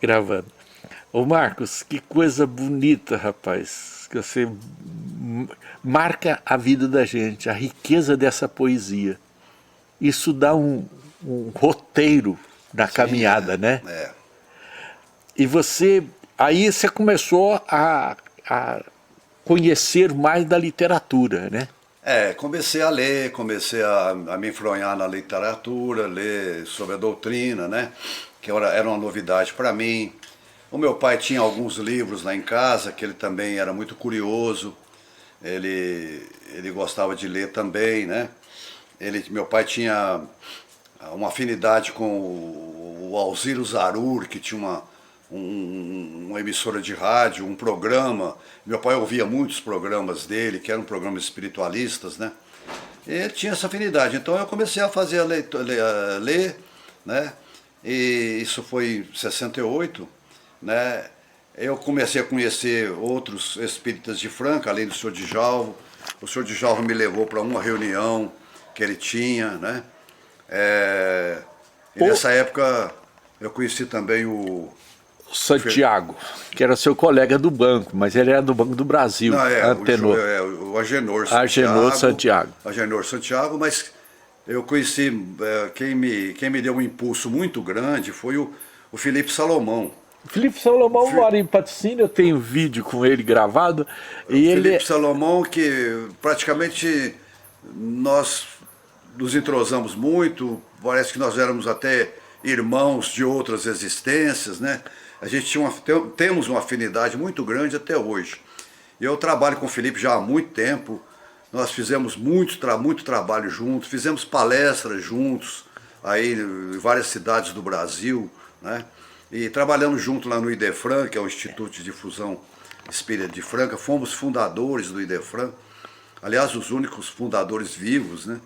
Gravando. Ô Marcos, que coisa bonita, rapaz. Que você marca a vida da gente, a riqueza dessa poesia. Isso dá um roteiro da Sim, caminhada, né? é. E aí você começou a conhecer mais da literatura, né? Comecei a ler, comecei a me enfronhar na literatura, ler sobre a doutrina, né? Que era uma novidade para mim. O meu pai tinha alguns livros lá em casa, que ele também era muito curioso. Ele gostava de ler também, né? Meu pai tinha uma afinidade com o Alziro Zarur, que tinha uma emissora de rádio, um programa. Meu pai ouvia muitos programas dele, que eram programas espiritualistas, né? E ele tinha essa afinidade. Então eu comecei a fazer a ler, né? E isso foi em 68, né? Eu comecei a conhecer outros espíritas de Franca, além do Sr. Djalvo. O Sr. Djalvo me levou para uma reunião que ele tinha, né? E nessa época eu conheci também o Santiago, que era seu colega do banco, mas ele era do Banco do Brasil, Não, Antenor. o Agenor Santiago. Agenor Santiago, mas eu conheci, quem me deu um impulso muito grande foi o Felipe Salomão. Felipe Salomão mora em Patrocínio, eu tenho vídeo com ele gravado. E Felipe Salomão, que praticamente nós nos entrosamos muito, parece que nós éramos até irmãos de outras existências, né? A gente temos uma afinidade muito grande até hoje. Eu trabalho com o Felipe já há muito tempo, nós fizemos muito trabalho juntos, fizemos palestras juntos, aí em várias cidades do Brasil, né? E trabalhamos junto lá no IDEFRAN, que é o Instituto de Difusão Espírita de Franca, fomos fundadores do IDEFRAN, aliás, os únicos fundadores vivos, né?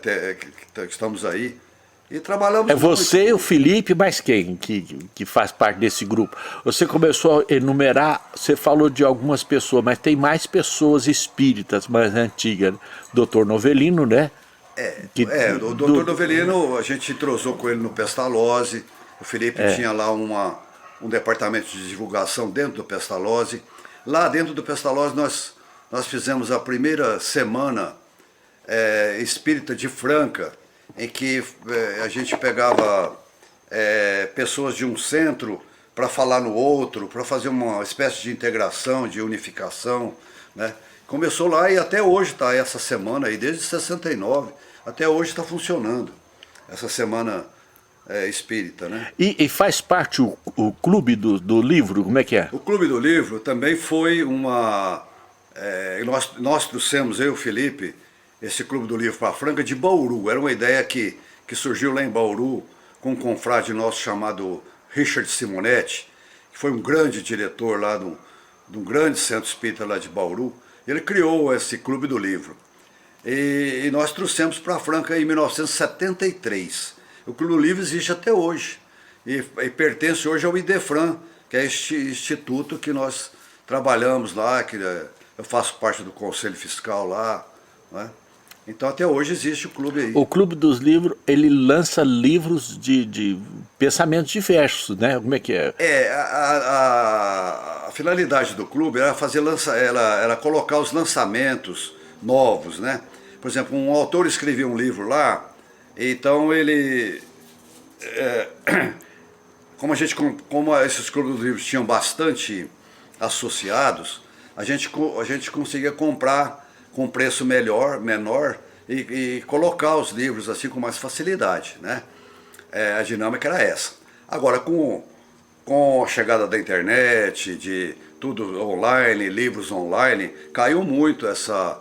Que estamos aí. E trabalhamos muito. Você e o Felipe, mas quem que faz parte desse grupo? Você começou a enumerar, você falou de algumas pessoas, mas tem mais pessoas espíritas mais antigas. Doutor Novelino, né? O doutor Novelino, a gente entrosou com ele no Pestalozzi. O Felipe tinha lá um departamento de divulgação dentro do Pestalozzi. Lá dentro do Pestalozzi nós fizemos a primeira semana espírita de Franca, em que a gente pegava pessoas de um centro para falar no outro, para fazer uma espécie de integração, de unificação, né? Começou lá e até hoje está essa semana, aí, desde 69, até hoje está funcionando essa semana espírita, né? E faz parte o clube do livro, como é que é? O Clube do Livro também foi nós trouxemos, eu e o Felipe, esse Clube do Livro para Franca de Bauru. Era uma ideia que surgiu lá em Bauru com um confrade nosso chamado Richard Simonetti, que foi um grande diretor lá de um grande centro espírita lá de Bauru. Ele criou esse Clube do Livro. E nós trouxemos para Franca em 1973. O Clube do Livro existe até hoje e pertence hoje ao IDEFRAN, que é este instituto que nós trabalhamos lá, que eu faço parte do Conselho Fiscal lá, né? Então até hoje existe o clube aí. O Clube dos Livros, ele lança livros de pensamentos diversos, né? Como é que é? A finalidade do clube era era colocar os lançamentos novos, né? Por exemplo, um autor escrevia um livro lá, então ele... Como esses clubes dos livros tinham bastante associados, a gente conseguia comprar com preço menor e colocar os livros assim com mais facilidade, né? A dinâmica era essa. Agora, com a chegada da internet, de tudo online, livros online, caiu muito essa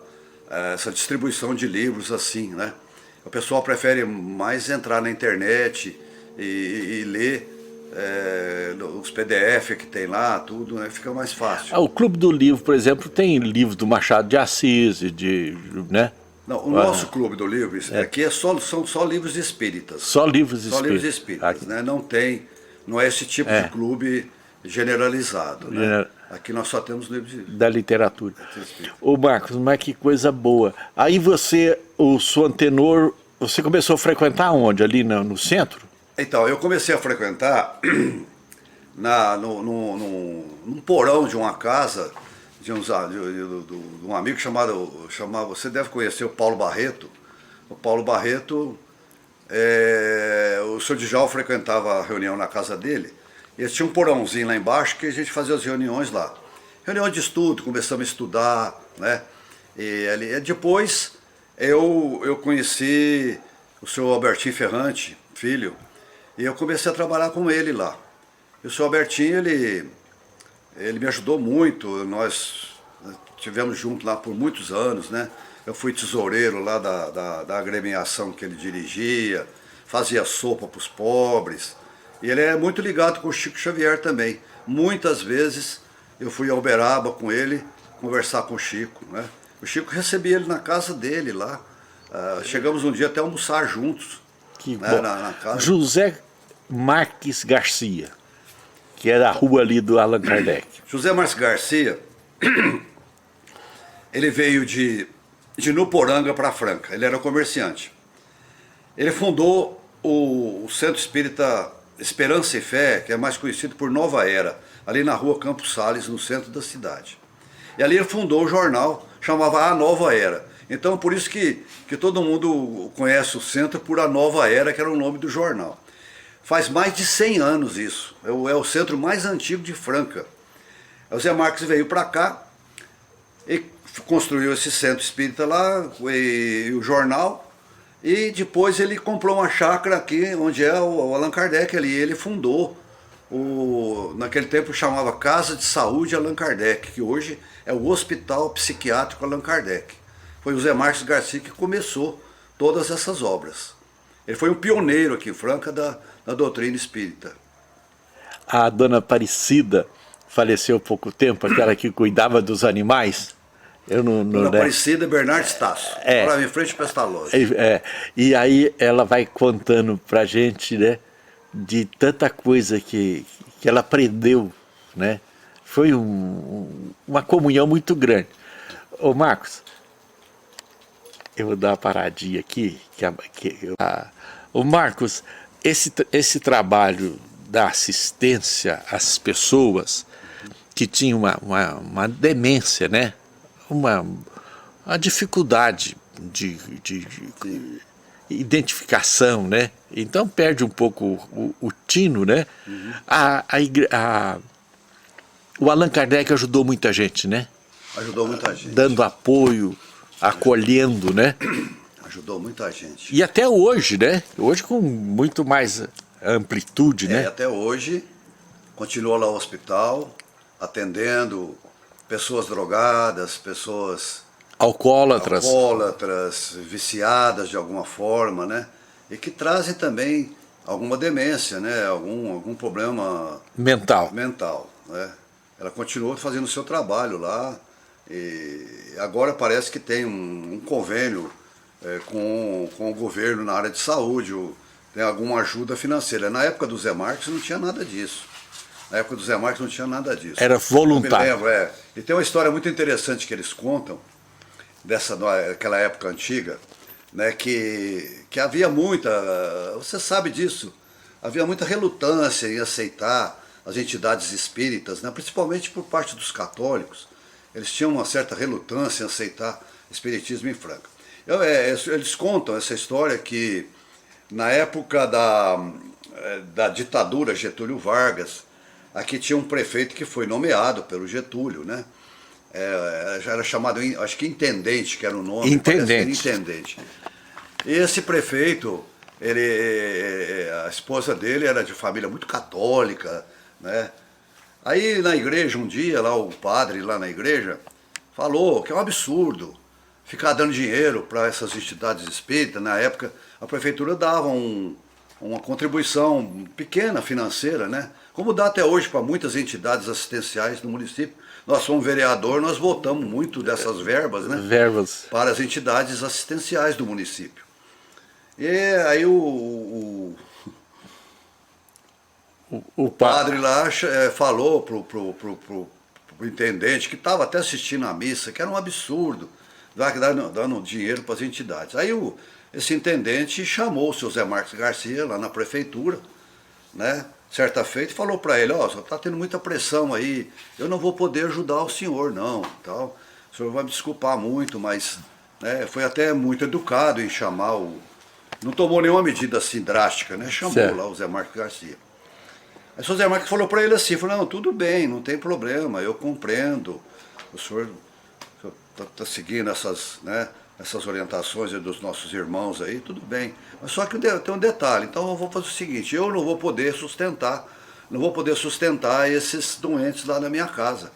distribuição de livros assim, né? O pessoal prefere mais entrar na internet e ler os PDF que tem lá, tudo, né? Fica mais fácil. O Clube do Livro, por exemplo, tem livros do Machado de Assis, né? Não, o nosso Clube do Livro, aqui são só livros espíritas. Só livros espíritas. Só livros espíritas, né? Não é esse tipo de clube generalizado, né? Aqui nós só temos livros da literatura. Ô Marcos, mas que coisa boa. Aí o seu Antenor, você começou a frequentar onde? Ali no centro? Então, eu comecei a frequentar num porão de uma casa de um amigo chamava, você deve conhecer o Paulo Barreto. O Paulo Barreto, o senhor Djalma frequentava a reunião na casa dele, e eles tinham um porãozinho lá embaixo que a gente fazia as reuniões lá. Reunião de estudo, começamos a estudar, né? E depois eu conheci o senhor Albertinho Ferrante, filho, e eu comecei a trabalhar com ele lá. E o senhor Albertinho, ele me ajudou muito, nós tivemos junto lá por muitos anos, né? Eu fui tesoureiro lá da agremiação que ele dirigia, fazia sopa para os pobres. E ele é muito ligado com o Chico Xavier também. Muitas vezes eu fui a Uberaba com ele conversar com o Chico, né? O Chico recebia ele na casa dele lá. Chegamos um dia até a almoçar juntos. Que né? bom. Na casa. José Marques Garcia, que era a rua ali do Allan Kardec. José Marques Garcia, ele veio de Nuporanga para Franca, ele era comerciante. Ele fundou o Centro Espírita Esperança e Fé, que é mais conhecido por Nova Era, ali na rua Campos Sales, no centro da cidade. E ali ele fundou o jornal, chamava A Nova Era. Então por isso que todo mundo conhece o centro por A Nova Era, que era o nome do jornal. Faz mais de 100 anos isso, é o centro mais antigo de Franca. O Zé Marques veio para cá e construiu esse centro espírita lá, e o jornal, e depois ele comprou uma chácara aqui, onde é o Allan Kardec ali, ele fundou, naquele tempo chamava Casa de Saúde Allan Kardec, que hoje é o Hospital Psiquiátrico Allan Kardec. Foi o Zé Marques Garcia que começou todas essas obras. Ele foi um pioneiro aqui em Franca da doutrina espírita. A dona Aparecida faleceu há pouco tempo, aquela que cuidava dos animais. Dona Aparecida Bernardes Tasso, morava em frente para esta loja. E aí ela vai contando pra gente, né, de tanta coisa que ela aprendeu, né? Foi uma comunhão muito grande. Ô Marcos, eu vou dar uma paradinha aqui. Ô Marcos, esse trabalho da assistência às pessoas que tinham uma demência, né? Uma dificuldade de identificação, né? Então perde um pouco o tino, né? Uhum. O Allan Kardec ajudou muita gente, né? Ajudou muita gente. Dando apoio, acolhendo, né? Ajudou muita gente. E até hoje, né? Hoje com muito mais amplitude, né? Até hoje, continua lá no hospital, atendendo pessoas drogadas, pessoas alcoólatras, viciadas de alguma forma, né? E que trazem também alguma demência, né? Algum problema mental, né? Ela continua fazendo o seu trabalho lá e agora parece que tem um convênio com o governo na área de saúde, tem alguma ajuda financeira. Na época do Zé Marques não tinha nada disso. Na época do Zé Marques não tinha nada disso. Era voluntário. Eu me lembro, E tem uma história muito interessante que eles contam, daquela época antiga, né, que havia muita, você sabe disso, havia muita relutância em aceitar as entidades espíritas, né, principalmente por parte dos católicos. Eles tinham uma certa relutância em aceitar espiritismo em Franca. Eles contam essa história que na época da ditadura Getúlio Vargas, aqui tinha um prefeito que foi nomeado pelo Getúlio, né? Já era chamado, acho que intendente, que era o nome. Intendente. E esse prefeito, a esposa dele era de família muito católica, né? Aí na igreja, um dia, lá o padre lá na igreja falou que é um absurdo ficar dando dinheiro para essas entidades espíritas. Na época, a prefeitura dava uma contribuição pequena financeira, né? Como dá até hoje para muitas entidades assistenciais do município. Nós somos vereador, nós votamos muito dessas verbas, né? Para as entidades assistenciais do município. E aí o padre lá falou pro intendente, que estava até assistindo a missa, que era um absurdo, dando dinheiro para as entidades. Aí esse intendente chamou o seu Zé Marques Garcia lá na prefeitura, né? Certa feita, e falou para ele, ó, está tendo muita pressão aí, eu não vou poder ajudar o senhor, não, tal. O senhor vai me desculpar muito, mas né, foi até muito educado em chamar o... Não tomou nenhuma medida assim drástica, né? Chamou certo. lá o Zé Marques Garcia. Aí o seu Zé Marques falou para ele assim, falou, não, tudo bem, não tem problema, eu compreendo, o senhor está seguindo essas, né, essas orientações dos nossos irmãos aí, tudo bem. Mas só que tem um detalhe, então eu vou fazer o seguinte, eu não vou poder sustentar esses doentes lá na minha casa.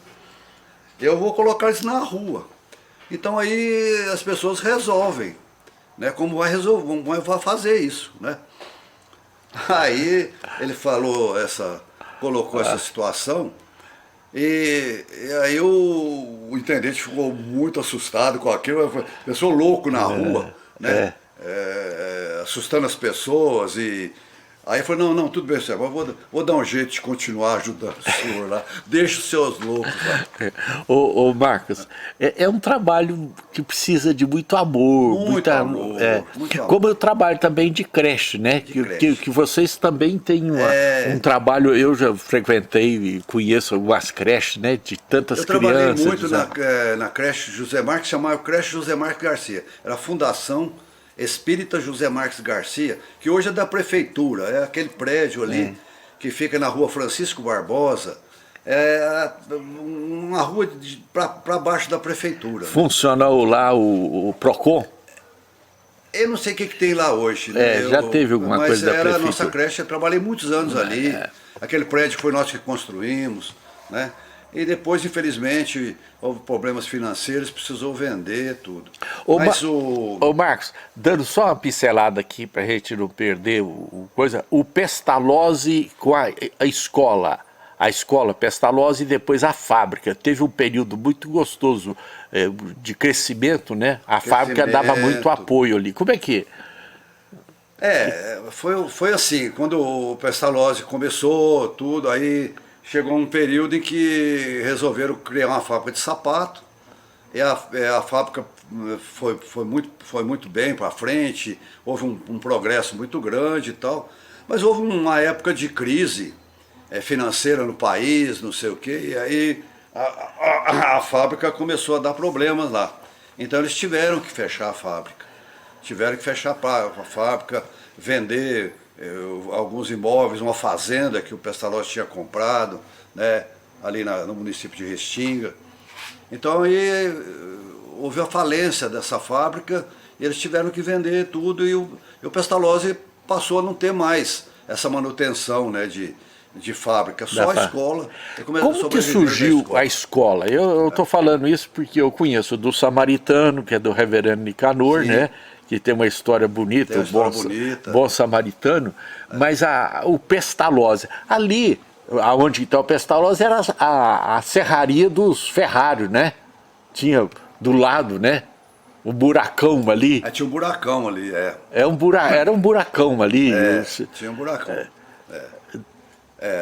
Eu vou colocar eles na rua. Então aí as pessoas resolvem, né, como vai fazer isso, né? Aí ele colocou essa situação e aí o intendente ficou muito assustado com aquilo, pessoa louco na rua, né? Assustando as pessoas e aí falou, não, tudo bem, senhor, mas vou dar um jeito de continuar ajudando o senhor lá, deixa os seus loucos lá. Ô Marcos, é um trabalho que precisa de muito amor. Muito amor. Como eu trabalho também de creche, né? Que vocês também têm um trabalho, eu já frequentei e conheço algumas creches, né? De tantas crianças. Eu trabalhei muito na creche José Marques, chamava creche José Marques Garcia, era a Fundação Espírita José Marques Garcia, que hoje é da prefeitura, é aquele prédio ali que fica na rua Francisco Barbosa, é uma rua para baixo da prefeitura. Funciona lá o Procon? Eu não sei o que tem lá hoje, né? Já teve alguma coisa da prefeitura. Mas era a nossa creche, eu trabalhei muitos anos ali, aquele prédio foi nós que construímos, né? E depois, infelizmente, houve problemas financeiros, precisou vender tudo. Ô Marcos, dando só uma pincelada aqui para a gente não perder o Pestalozzi com a escola Pestalozzi e depois a fábrica. Teve um período muito gostoso de crescimento, né? A fábrica dava muito apoio ali. Como é que... Foi assim, quando o Pestalozzi começou tudo, aí... Chegou um período em que resolveram criar uma fábrica de sapato, e a fábrica foi muito bem para frente, houve um progresso muito grande e tal, mas houve uma época de crise financeira no país, não sei o quê, e aí a fábrica começou a dar problemas lá. Então eles tiveram que fechar a fábrica, vender alguns imóveis, uma fazenda que o Pestalozzi tinha comprado, né, ali no município de Restinga. Então aí houve a falência dessa fábrica, e eles tiveram que vender tudo e o Pestalozzi passou a não ter mais essa manutenção, né, de fábrica, só a escola. Como que surgiu a escola? Eu estou falando isso porque eu conheço do Samaritano, que é do Reverendo Nicanor, né? Que tem uma história bonita, bom samaritano, mas o Pestalozzi, ali, onde está o Pestalozzi, era a serraria dos ferrários, né? Tinha do lado, né? O buracão ali. Tinha um buracão ali, Era um buracão ali. Tinha um buracão.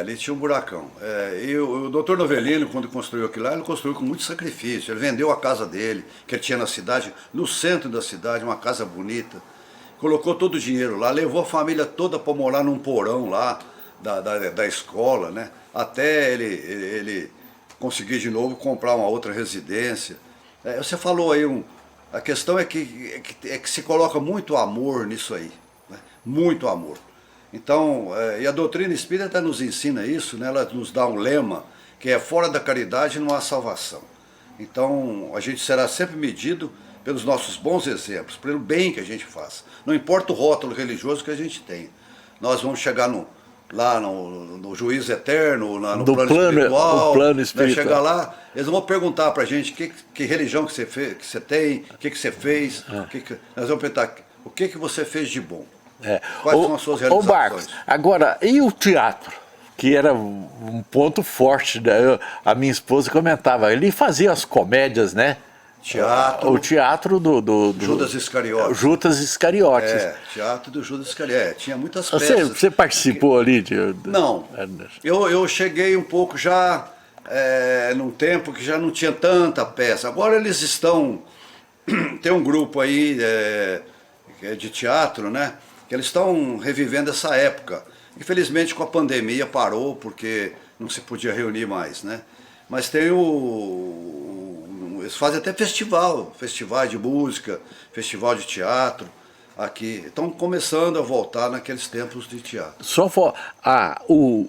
Ali tinha um buracão. E o doutor Novelino, quando construiu aquilo lá, ele construiu com muito sacrifício. Ele vendeu a casa dele, que ele tinha na cidade, no centro da cidade, uma casa bonita. Colocou todo o dinheiro lá, levou a família toda para morar num porão lá da escola, né? Até ele conseguir de novo comprar uma outra residência. Você falou aí, a questão é que se coloca muito amor nisso aí, né? Muito amor. Então, e a doutrina espírita nos ensina isso, né? Ela nos dá um lema que é: fora da caridade não há salvação. Então, a gente será sempre medido pelos nossos bons exemplos, pelo bem que a gente faz. Não importa o rótulo religioso que a gente tem. Nós vamos chegar lá no juízo eterno, no plano espiritual, né? Chegar lá, eles vão perguntar para a gente que religião que você tem, o que você fez, nós vamos perguntar o que você fez de bom. Quais são as suas realizações? Ô Marcos, agora, e o teatro? Que era um ponto forte, né? A minha esposa comentava, ele fazia as comédias, né? O teatro do Judas Iscariotes. Judas Iscariotes. Teatro do Judas Iscariotes. Tinha muitas peças. Você participou ali? Não. Eu cheguei um pouco já num tempo que já não tinha tanta peça. Agora eles estão... Tem um grupo aí de teatro, né? Que eles estão revivendo essa época. Infelizmente com a pandemia parou, porque não se podia reunir mais, né? Mas tem eles fazem até festivais de música, festival de teatro aqui. Estão começando a voltar naqueles tempos de teatro. Só o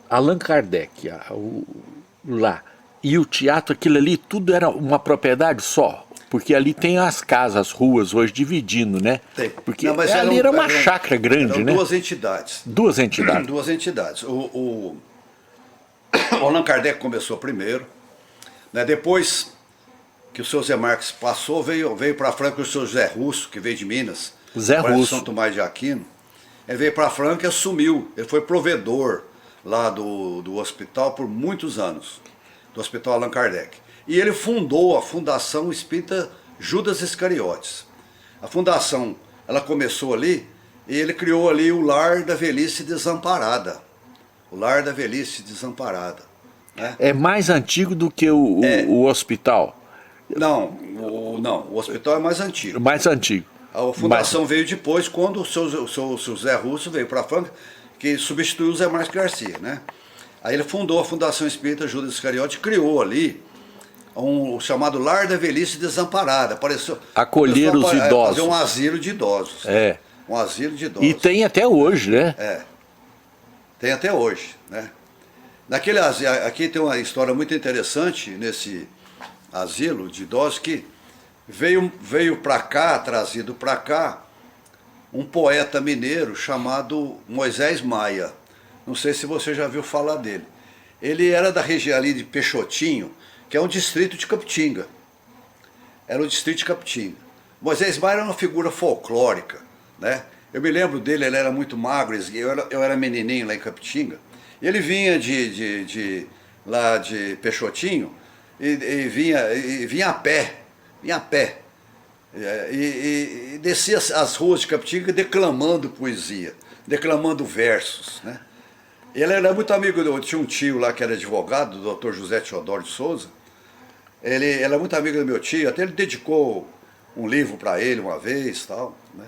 Allan Kardec, lá, e o teatro, aquilo ali, tudo era uma propriedade só? Porque ali tem as casas, as ruas hoje dividindo, né? Tem. Porque Não, mas ali era uma chácara grande, eram né? duas entidades. Duas entidades. Duas entidades. O Allan Kardec começou primeiro, né? Depois que o seu Zé Marques passou, veio para Franca o seu Zé Russo, que veio de Minas. Zé Russo. São Tomás de Aquino. Ele veio para Franca e assumiu. Ele foi provedor lá do hospital por muitos anos, do Hospital Allan Kardec. E ele fundou a Fundação Espírita Judas Iscariotes. A fundação, ela começou ali, e ele criou ali o Lar da Velhice Desamparada. O Lar da Velhice Desamparada. Né? É mais antigo do que o hospital? Não, o hospital é mais antigo. Mais antigo. A fundação veio depois, quando o seu Zé Russo veio para Franca, que substituiu o Zé Marques Garcia, né? Aí ele fundou a Fundação Espírita Judas Iscariote, criou ali o chamado Lar da Velhice Desamparada. Acolher os idosos. Fazer um asilo de idosos. É. Um asilo de idosos. E tem até hoje, né? É. Tem até hoje, né? Naquele asilo, aqui tem uma história muito interessante nesse asilo de idosos que veio para cá, trazido para cá, um poeta mineiro chamado Moisés Maia. Não sei se você já viu falar dele. Ele era da região ali de Peixotinho, que é um distrito de Capitinga. Era o distrito de Capitinga. Moisés Maia era uma figura folclórica, né? Eu me lembro dele, ele era muito magro, eu era menininho lá em Capitinga. E ele vinha lá de Peixotinho e vinha a pé. E descia as ruas de Capitinga declamando poesia, declamando versos, né? Ele era muito amigo, tinha um tio lá que era advogado, o Dr. José Teodoro de Souza. Ele era muito amigo do meu tio, até ele dedicou um livro para ele uma vez, tal, né?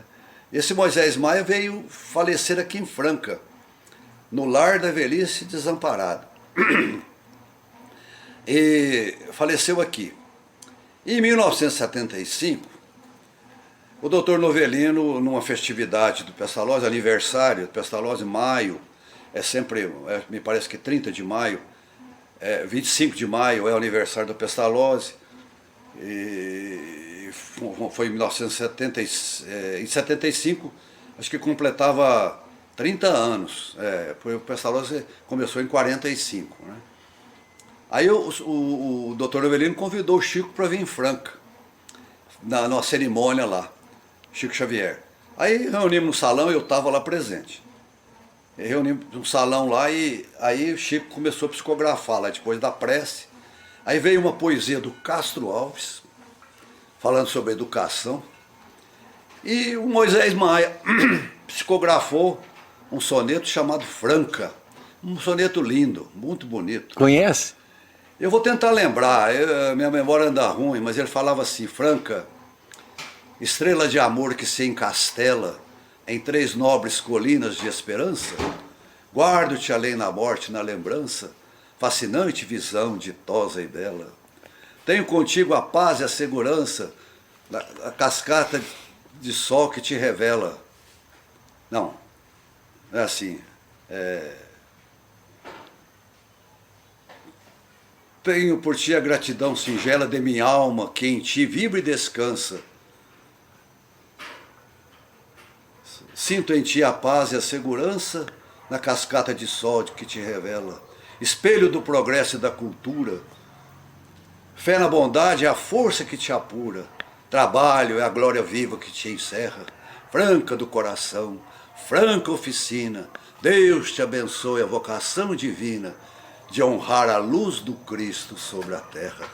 Esse Moisés Maia veio falecer aqui em Franca, no Lar da Velhice Desamparada. E faleceu aqui. Em 1975, o doutor Novelino, numa festividade do Pestalozzi, aniversário do Pestalozzi, maio, me parece que 30 de maio, 25 de maio é o aniversário do Pestalozzi, e foi em 1970, em 75, acho que completava 30 anos, o Pestalozzi começou em 45, né? Aí o doutor Novelino convidou o Chico para vir em Franca, na cerimônia lá, Chico Xavier. Aí reunimos no salão e eu estava lá presente. Reunimos no salão lá e aí o Chico começou a psicografar lá depois da prece. Aí veio uma poesia do Castro Alves, falando sobre educação. E o Moisés Maia psicografou um soneto chamado Franca. Um soneto lindo, muito bonito. Conhece? Eu vou tentar lembrar, minha memória anda ruim, mas ele falava assim: Franca, estrela de amor que se encastela em 3 nobres colinas de esperança, guardo-te além da morte na lembrança, fascinante visão ditosa e bela. Tenho contigo a paz e a segurança, a cascata de sol que te revela. Não, é assim. Tenho por ti a gratidão singela de minha alma, que em ti vibra e descansa. Sinto em ti a paz e a segurança, na cascata de sol que te revela. Espelho do progresso e da cultura. Fé na bondade é a força que te apura. Trabalho é a glória viva que te encerra. Franca do coração, franca oficina. Deus te abençoe a vocação divina de honrar a luz do Cristo sobre a terra.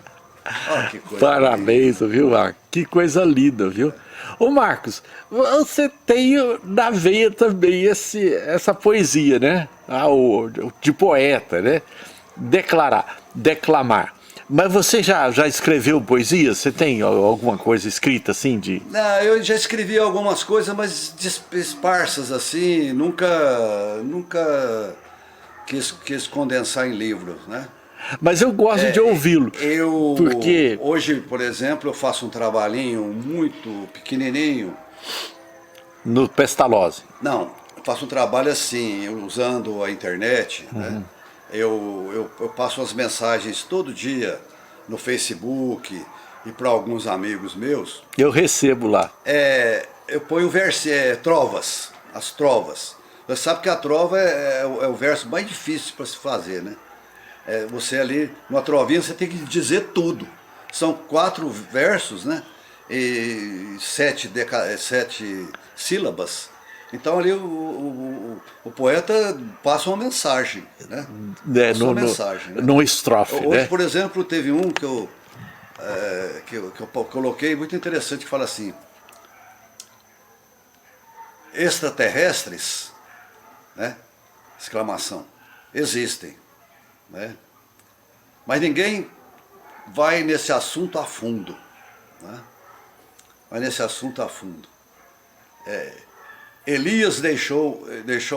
Oh, que coisa Parabéns, linda. Viu, Marcos? Que coisa linda, viu? Ô Marcos, você tem na veia também essa poesia, né? De poeta, né? Declamar. Mas você já escreveu poesia? Você tem alguma coisa escrita assim de... Não, eu já escrevi algumas coisas, mas esparsas assim, nunca quis condensar em livros, né? Mas eu gosto de ouvi-lo, porque... Hoje, por exemplo, eu faço um trabalhinho muito pequenininho. No Pestalozzi. Não, eu faço um trabalho assim, usando a internet, né? Eu passo as mensagens todo dia no Facebook e para alguns amigos meus. Eu recebo lá. Eu ponho trovas, as trovas. Você sabe que a trova é o verso mais difícil para se fazer, né? Você ali, numa trovinha, você tem que dizer tudo. São 4 versos, né? E 7 sílabas. Então ali o poeta passa uma mensagem, né? Passa uma mensagem, né? No estrofe, Hoje, né? por exemplo, teve um que eu coloquei muito interessante, que fala assim: extraterrestres, né? Exclamação, existem, né? Mas ninguém vai nesse assunto a fundo, né? Vai nesse assunto a fundo. Elias deixou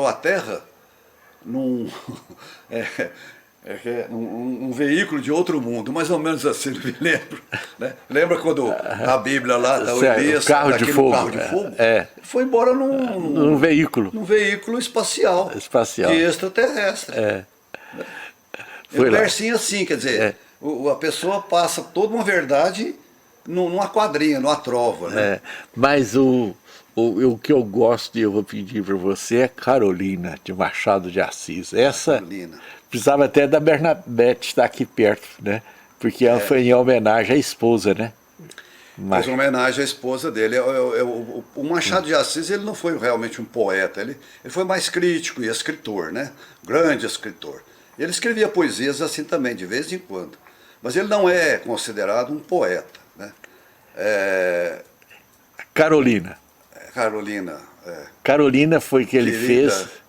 a terra num um veículo de outro mundo, mais ou menos assim, não me lembro, né? Lembra quando na Bíblia lá, o Elias carro de fogo, foi embora num veículo espacial de extraterrestre. Foi um lá. versinho assim, quer dizer, a pessoa passa toda uma verdade numa quadrinha, numa trova, né? Mas o que eu gosto e eu vou pedir para você é Carolina, de Machado de Assis. Essa Carolina. Precisava até da Bernadette estar aqui perto, né? Porque ela foi em homenagem à esposa, né? Fez homenagem à esposa dele. O Machado de Assis, ele não foi realmente um poeta, ele foi mais crítico e escritor, né? Grande escritor. E ele escrevia poesias assim também, de vez em quando. Mas ele não é considerado um poeta, né? Carolina. Carolina. Carolina foi que ele fez...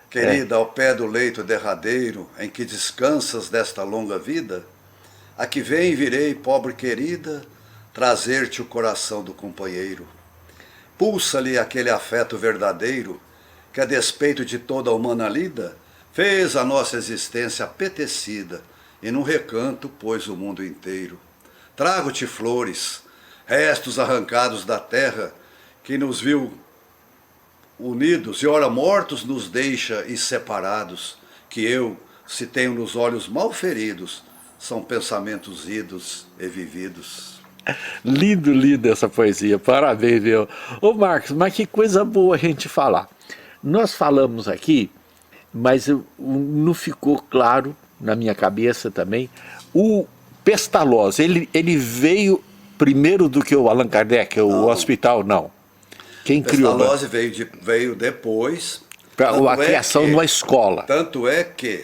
Querida, ao pé do leito derradeiro, em que descansas desta longa vida, aqui vem virei, pobre querida, trazer-te o coração do companheiro. Pulsa-lhe aquele afeto verdadeiro, que a despeito de toda a humana lida, fez a nossa existência apetecida, e num recanto pôs o mundo inteiro. Trago-te flores, restos arrancados da terra, que nos viu unidos e ora mortos nos deixa e separados, que eu, se tenho nos olhos mal feridos, são pensamentos idos e vividos. Lindo, lindo essa poesia, parabéns, meu. Ô Marcos, mas que coisa boa a gente falar. Nós falamos aqui, mas não ficou claro na minha cabeça também, o Pestalozzi, ele veio primeiro do que o Allan Kardec, o hospital, não. Quem criou? Pestalozzi veio depois. A criação numa escola. Tanto é que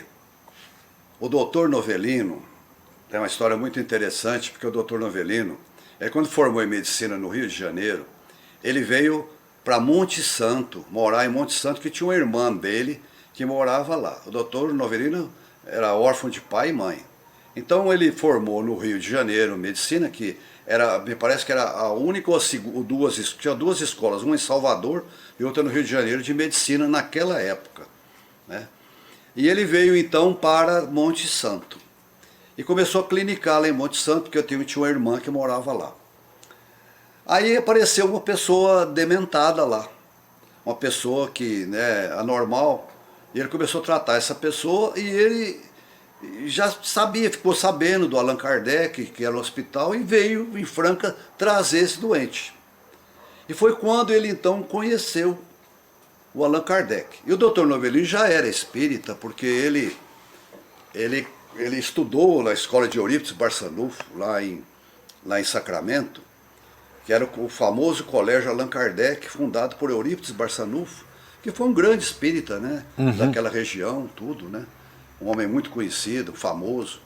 o doutor Novelino, tem uma história muito interessante, porque o doutor Novelino, quando formou em medicina no Rio de Janeiro, ele veio para Monte Santo, morar em Monte Santo, que tinha uma irmã dele que morava lá. O doutor Novelino era órfão de pai e mãe. Então ele formou no Rio de Janeiro medicina, que me parece que era a única ou tinha 2 escolas, uma em Salvador e outra no Rio de Janeiro, de medicina naquela época, né? E ele veio então para Monte Santo e começou a clinicar lá em Monte Santo, porque eu tinha uma irmã que morava lá. Aí apareceu uma pessoa dementada lá, uma pessoa que, né, anormal, e ele começou a tratar essa pessoa e ele já sabia, ficou sabendo do Allan Kardec, que era no hospital, e veio em Franca trazer esse doente. E foi quando ele então conheceu o Allan Kardec. E o Dr. Novelino já era espírita, porque ele estudou na escola de Eurípides Barçanufo, lá em Sacramento, que era o famoso colégio Allan Kardec, fundado por Eurípides Barçanufo, que foi um grande espírita, né, daquela região, tudo, né? Um homem muito conhecido, famoso.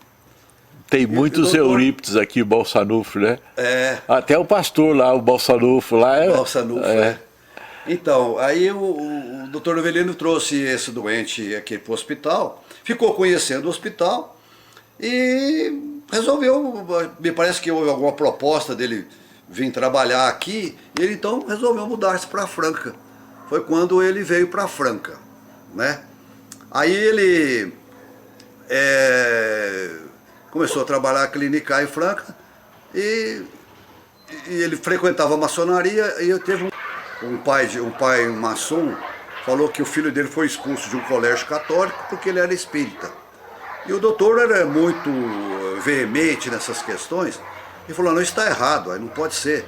Tem muitos Eurípides aqui, o Barçanufo, né? Até o pastor lá, o Barçanufo lá. Barçanufo, Então, aí o doutor Novelino trouxe esse doente aqui para o hospital, ficou conhecendo o hospital e resolveu, me parece que houve alguma proposta dele vir trabalhar aqui, e ele então resolveu mudar-se para Franca. Foi quando ele veio para Franca, né? Aí ele começou a trabalhar clínica em Franca e ele frequentava a maçonaria e eu teve um pai maçom, falou que o filho dele foi expulso de um colégio católico porque ele era espírita. E o doutor era muito veemente nessas questões e falou, não, isso está errado, aí não pode ser,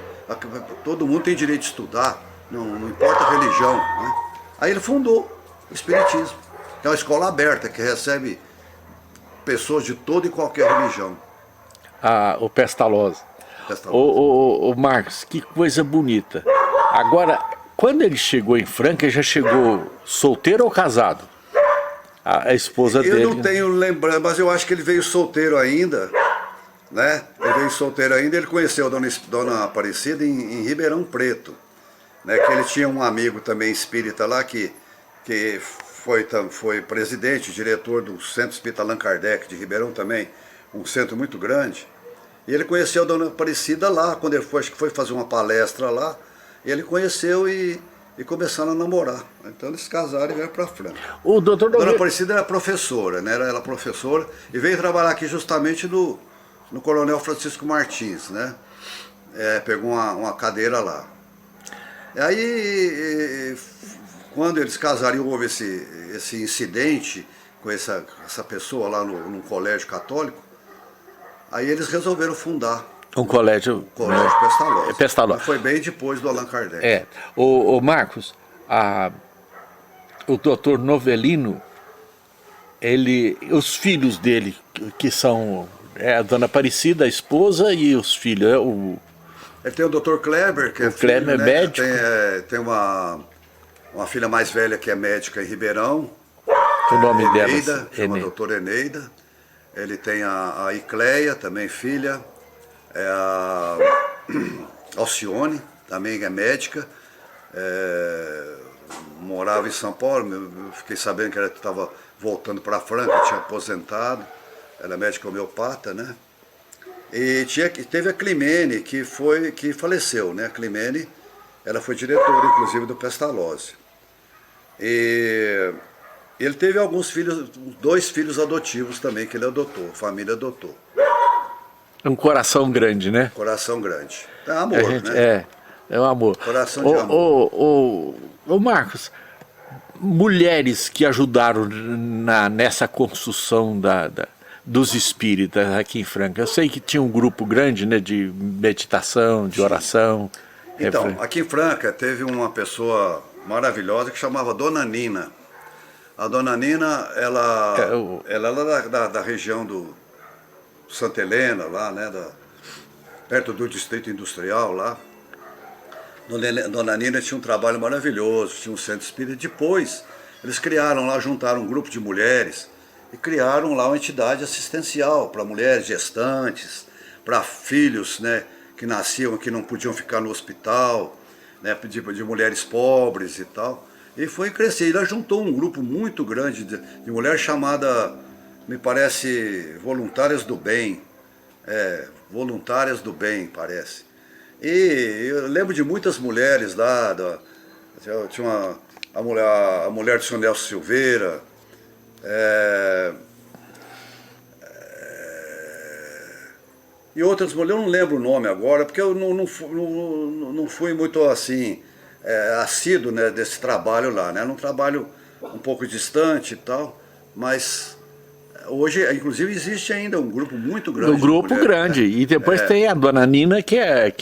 todo mundo tem direito de estudar, não importa a religião, né? Aí ele fundou o Espiritismo, que é uma escola aberta que recebe pessoas de toda e qualquer religião. O Pestalozzi. O Marcos, que coisa bonita. Agora, quando ele chegou em Franca, ele já chegou solteiro ou casado? A esposa dele... Eu não tenho lembrança, mas eu acho que ele veio solteiro ainda, né? Ele veio solteiro ainda, ele conheceu a Dona Aparecida em Ribeirão Preto, né? Que ele tinha um amigo também espírita lá que foi presidente, diretor do Centro Espírita Allan Kardec de Ribeirão também, um centro muito grande. E ele conheceu a Dona Aparecida lá, quando ele foi, acho que foi fazer uma palestra lá, ele conheceu e começaram a namorar. Então eles se casaram e vieram para Franca. O doutor Dona Aparecida era professora, né? Ela professora e veio trabalhar aqui justamente no Coronel Francisco Martins, né? Pegou uma cadeira lá. E aí, quando eles casaram e houve esse incidente com essa pessoa lá num colégio católico, aí eles resolveram fundar um colégio Pestalozzi. Pestalozzi. Foi bem depois do Allan Kardec. O Marcos, o doutor Novelino, os filhos dele, que são a Dona Aparecida, a esposa, e os filhos, Ele tem o Dr. Kleber, que é filho, Kleber, né? médico. Tem uma filha mais velha que é médica em Ribeirão. O nome Eneida, dela chama doutora Eneida. Ele tem a Icleia, também filha. A Alcione, também é médica. Morava em São Paulo, eu fiquei sabendo que ela estava voltando para Franca, tinha aposentado. Ela é médica homeopata, né? E teve a Climene, que faleceu, né? A Climene, ela foi diretora, inclusive, do Pestalozzi. E ele teve alguns filhos, 2 filhos adotivos também, que ele adotou, a família adotou. Um coração grande, né? Coração grande. É amor, né? É um amor. Coração de amor. Ô Marcos, mulheres que ajudaram nessa construção dos espíritas aqui em Franca. Eu sei que tinha um grupo grande, né, de meditação, de oração. Então, aqui em Franca teve uma pessoa maravilhosa que chamava Dona Nina. A Dona Nina, ela era da região do Santa Helena, lá, né, perto do Distrito Industrial, lá. Dona Nina tinha um trabalho maravilhoso, tinha um centro espírita. Depois, eles criaram lá, juntaram um grupo de mulheres e criaram lá uma entidade assistencial para mulheres gestantes, para filhos, né, que nasciam, que não podiam ficar no hospital, né, de mulheres pobres e tal. E foi crescer. Ela juntou um grupo muito grande de mulheres chamada, me parece, Voluntárias do Bem. Voluntárias do Bem, parece. E eu lembro de muitas mulheres lá, tinha a mulher do Sr. Nelson Silveira, e outras mulheres, eu não lembro o nome agora, porque eu não fui muito assim, assíduo, né, desse trabalho lá, né? Era um trabalho um pouco distante e tal, mas hoje, inclusive, existe ainda um grupo muito grande. Um grupo grande, né? E depois tem a Dona Nina, que é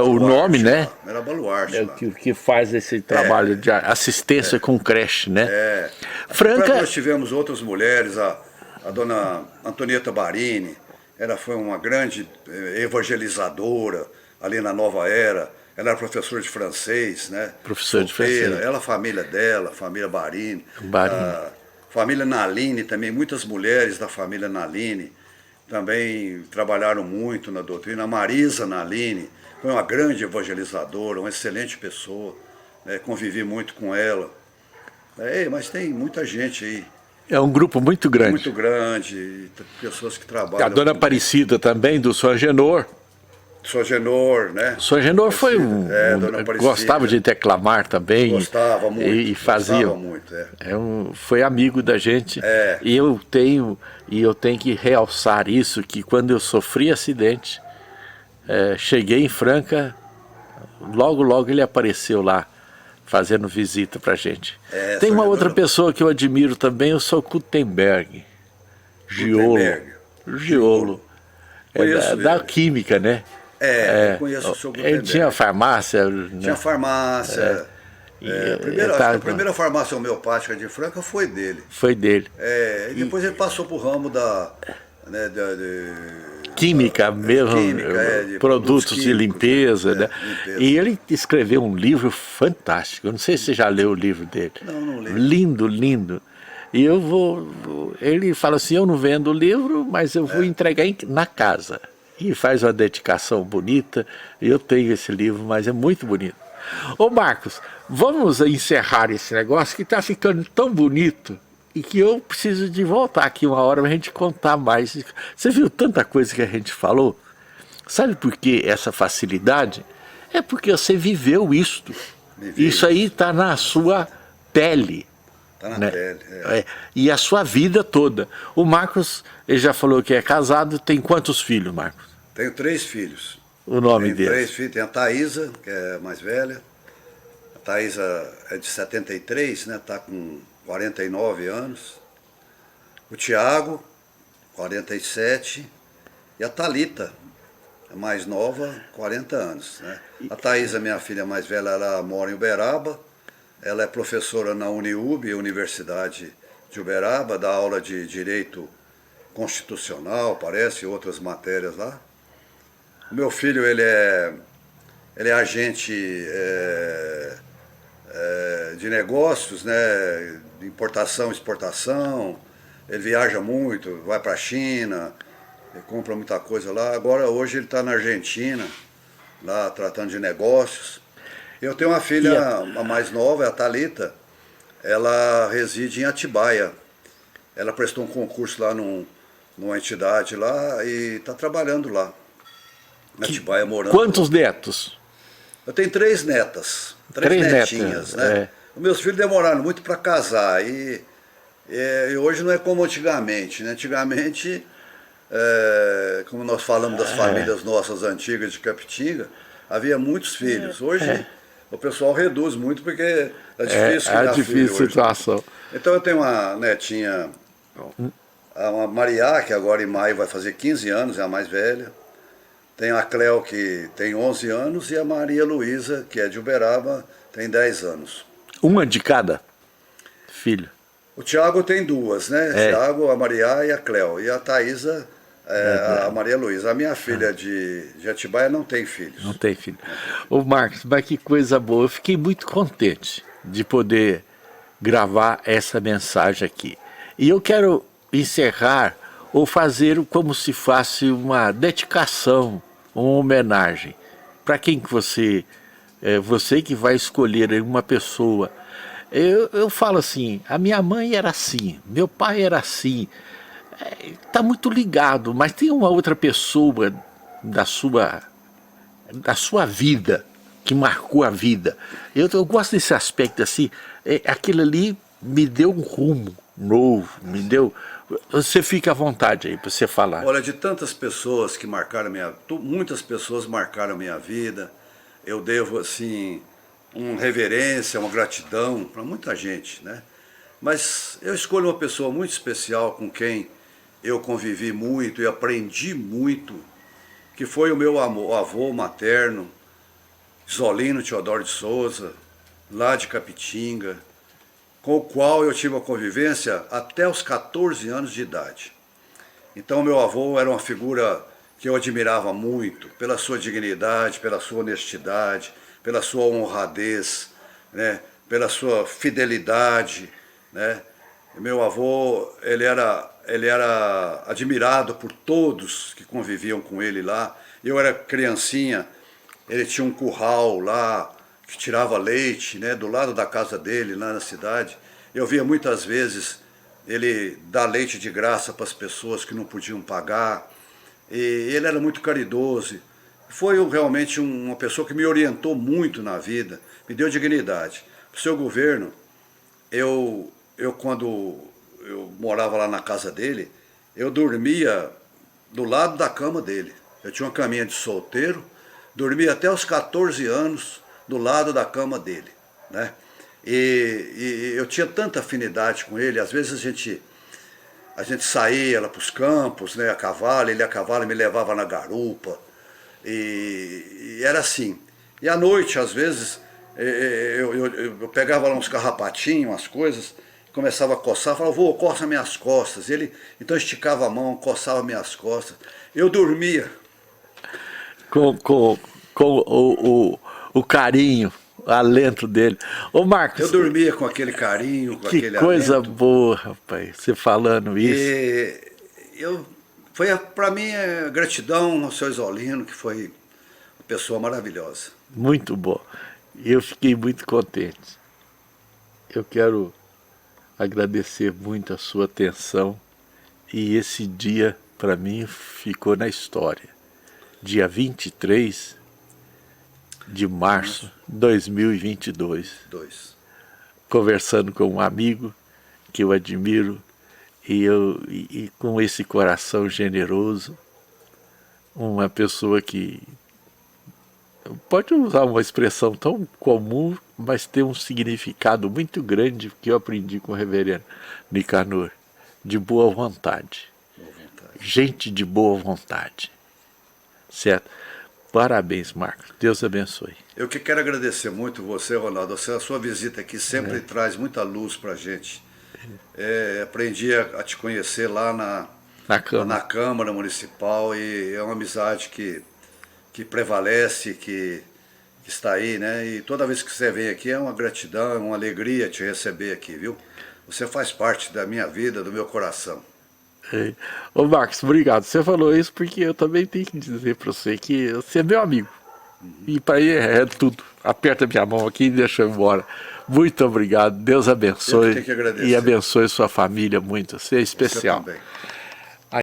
o nome, né? Era baluarte. Que faz esse trabalho de assistência com creche, né? Franca... Nós tivemos outras mulheres, a Dona Antonieta Barini, ela foi uma grande evangelizadora ali na Nova Era. Ela era professora de francês, né? Professora de francês. Ela, a família dela, a família Barini. Família Naline também, muitas mulheres da família Naline também trabalharam muito na doutrina. A Marisa Naline foi uma grande evangelizadora, uma excelente pessoa, né? Convivi muito com ela. Mas tem muita gente aí É um grupo muito grande. Muito grande, pessoas que trabalham. A dona Aparecida também, do São Agenor. Sou Agenor, né? São Agenor foi Dona Aparecida. gostava de declamar também. Gostava muito. E fazia. Gostava muito, foi amigo da gente. É. E eu tenho que realçar isso, que quando eu sofri acidente, cheguei em Franca, logo ele apareceu lá, fazendo visita pra gente. Tem uma outra pessoa que eu admiro também, eu sou Gutenberg. Giolo. Da química, né? Eu conheço o seu Gutenberg. Ele tinha farmácia. Tinha farmácia. A primeira farmácia homeopática de Franca foi dele. Foi dele. E depois ele passou pro ramo da... química mesmo, de produtos de limpeza, né? Limpeza. E ele escreveu um livro fantástico. Eu não sei se você já leu o livro dele. Não li. Lindo, lindo. E ele fala assim, eu não vendo o livro, mas eu vou entregar na casa. E faz uma dedicação bonita. Eu tenho esse livro, mas é muito bonito. Ô Marcos, vamos encerrar esse negócio que está ficando tão bonito e que eu preciso de voltar aqui uma hora para a gente contar mais. Você viu tanta coisa que a gente falou? Sabe por que essa facilidade? É porque você viveu isto. Isso aí está na sua pele. Está na né? pele. E a sua vida toda. O Marcos, ele já falou que é casado, tem quantos filhos, Marcos? Tenho 3 filhos. O nome deles? 3 filhos. Tem a Thaísa, que é a mais velha. A Thaísa é de 73, né? Está com 49 anos. O Tiago, 47. E a Thalita, a mais nova, 40 anos. Né? A Thaísa, minha filha mais velha, ela mora em Uberaba. Ela é professora na Uniub, Universidade de Uberaba, dá aula de Direito Constitucional, parece, outras matérias lá. O meu filho, ele é agente de negócios, né, de importação e exportação. Ele viaja muito, vai para a China, ele compra muita coisa lá. Agora, hoje, ele está na Argentina, lá tratando de negócios. Eu tenho uma filha, a mais nova, é a Thalita. Ela reside em Atibaia. Ela prestou um concurso lá numa entidade lá e está trabalhando lá. Em Atibaia, morando. Quantos netos? Eu tenho 3 netas. 3 netinhas, né? Os meus filhos demoraram muito para casar. E hoje não é como antigamente, né? Antigamente, como nós falamos das famílias nossas antigas de Capitinga, havia muitos filhos. Hoje o pessoal reduz muito porque é difícil criar difícil filho situação. hoje. Então eu tenho uma netinha, a Maria, que agora em maio vai fazer 15 anos, é a mais velha. Tem a Cleo, que tem 11 anos, e a Maria Luísa, que é de Uberaba, tem 10 anos. Uma de cada filho? O Tiago tem 2, né? Tiago, a Maria e a Cleo. E a Thaísa, a Maria Luísa. A minha filha de Atibaia não tem filhos. Não tem filho. Ô Marcos, mas que coisa boa. Eu fiquei muito contente de poder gravar essa mensagem aqui. E eu quero encerrar ou fazer como se fosse uma dedicação, uma homenagem. Para quem que você que vai escolher uma pessoa. Eu falo assim, a minha mãe era assim, meu pai era assim. Está muito ligado, mas tem uma outra pessoa da sua vida, que marcou a vida. Eu gosto desse aspecto assim, aquilo ali me deu um rumo novo, me deu... Você fica à vontade aí para você falar. Olha, de tantas pessoas que marcaram muitas pessoas marcaram a minha vida, eu devo, assim, uma reverência, uma gratidão para muita gente, né? Mas eu escolho uma pessoa muito especial com quem eu convivi muito e aprendi muito, que foi o meu avô materno, Zolino Teodoro de Souza, lá de Capitinga, com o qual eu tive uma convivência até os 14 anos de idade. Então meu avô era uma figura que eu admirava muito, pela sua dignidade, pela sua honestidade, pela sua honradez, né, pela sua fidelidade, né. Meu avô, ele era admirado por todos que conviviam com ele lá. Eu era criancinha, ele tinha um curral lá, que tirava leite, né, do lado da casa dele, lá na cidade. Eu via muitas vezes ele dá leite de graça para as pessoas que não podiam pagar, e ele era muito caridoso. Foi realmente uma pessoa que me orientou muito na vida, me deu dignidade. O seu governo, quando eu morava lá na casa dele, eu dormia do lado da cama dele. Eu tinha uma caminha de solteiro, dormia até os 14 anos do lado da cama dele, né? E eu tinha tanta afinidade com ele, às vezes a gente saía lá para os campos, né, a cavalo, ele a cavalo me levava na garupa, e era assim. E à noite, às vezes, eu pegava lá uns carrapatinhos, umas coisas, começava a coçar, falava, vô, coça minhas costas. Ele então esticava a mão, coçava minhas costas. Eu dormia. Com o carinho, o alento dele. Ô Marcos, eu dormia com aquele carinho, com aquele coisa alento. boa, rapaz, você falando isso. Foi para mim gratidão ao seu Isolino, que foi uma pessoa maravilhosa. Muito bom. Eu fiquei muito contente. Eu quero agradecer muito a sua atenção, e esse dia para mim ficou na história. Dia 23 de março de 2022, conversando com um amigo que eu admiro, e com esse coração generoso, uma pessoa que pode usar uma expressão tão comum, mas tem um significado muito grande que eu aprendi com o reverendo Nicanor, de boa vontade. Gente de boa vontade. Certo? Parabéns, Marcos. Deus abençoe. Eu que quero agradecer muito você, Ronaldo. A sua visita aqui sempre traz muita luz para a gente. Aprendi a te conhecer lá na Câmara Municipal, e é uma amizade que prevalece, que está aí, né? E toda vez que você vem aqui é uma gratidão, é uma alegria te receber aqui, viu? Você faz parte da minha vida, do meu coração. Ô Marcos, obrigado. Você falou isso porque eu também tenho que dizer para você que você é meu amigo. E para ele é tudo. Aperta minha mão aqui e deixa eu ir embora. Muito obrigado. Deus abençoe. Eu que tenho que agradecer. E abençoe sua família muito. Você é especial. Você também.